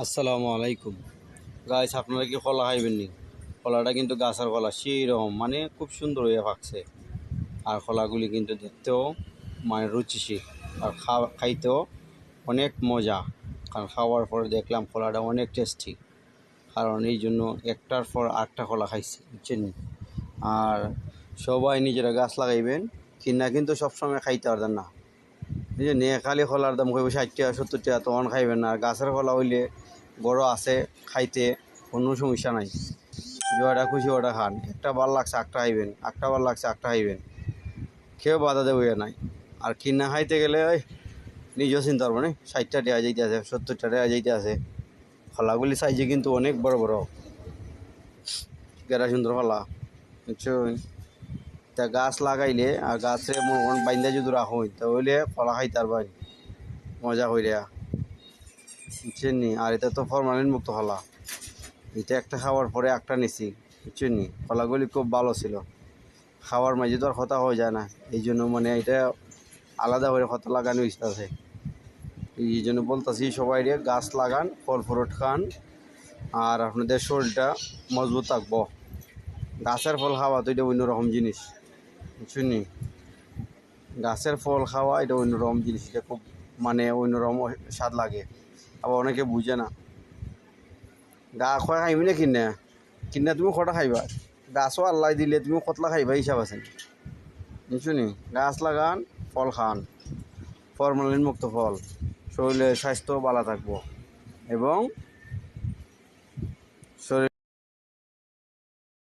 আসসালামু আলাইকুম গাইস, আপনারা কি কলা খাইবেন নি? কলাটা কিন্তু গাছের কলা, সেই রকম মানে খুব সুন্দর হয়ে পাকছে। আর কলাগুলি কিন্তু দেখতেও মানে রুচিশীল, আর খাইতেও অনেক মজা। কারণ খাওয়ার পরে দেখলাম কলাটা অনেক টেস্টি, কারণ এই জন্য একটার পর আটটা কলা খাইছি, বুঝছেন। আর সবাই নিজেরা গাছ লাগাইবেন, কিনা কিন্তু সবসময় খাইতে পারবেন না। এই যে নেখালি কলার দাম কইব 60 টাকা 70 টাকা, তখন খাইবেন না। আর গাছের কলা হইলে বড় আছে, খাইতে কোনো সমস্যা নাই। যেটা খুশি ওটা খান, একটা ভাল লাগছে একটা খাইবেন, একটা ভাল লাগছে একটা খাইবেন, কেউ বাধা দেবে নাই। আর কিনা খাইতে গেলে ওই নিজেও চিন্তা পারবো না, 60টা টাকা যাইতে আছে 70টা টাকা যাইতে আছে। ফলাগুলি সাইজে কিন্তু অনেক বড় বড়, গেরা সুন্দর ফলা, বুঝছেন। তা গাছ লাগাইলে আর গাছে মন বাইন্দা যদি রাখুন তাহলে ফলা খাইতে পারবেন মজা কইরা, বুঝছেন নি। আর এটা তো ফরমালিন মুক্ত ফলা, এটা একটা খাওয়ার পরে একটা নিছি, বুঝছেন নি। ফলাগুলি খুব ভালো ছিল, খাওয়ার মাঝে তো আর কথা হয়ে যায় না। এই জন্য মানে এটা আলাদা করে কথা লাগানো ইচ্ছা আছে। এই জন্য বলতেছি সবাই গাছ লাগান, ফল ফ্রুট খান, আর আপনাদের শরীরটা মজবুত থাকবো। গাছের ফল খাওয়া তো এটা অন্যরকম জিনিস, বুঝছেন নি। গাছের ফল খাওয়া এটা অন্যরকম জিনিস, এটা খুব মানে অন্যরকম স্বাদ লাগে। আবার অনেকে বুঝে না। গা খোয়া খাইবি না কিনা, কিনা তুমি কটা খাইবা? গাছও আল্লাহ দিলে তুমি কতলা খাইবা হিসাব আছে, বুঝছো। গাছ লাগান, ফল খান, ফরমালিন মুক্ত ফল, শরীরের স্বাস্থ্য ভালো থাকবো এবং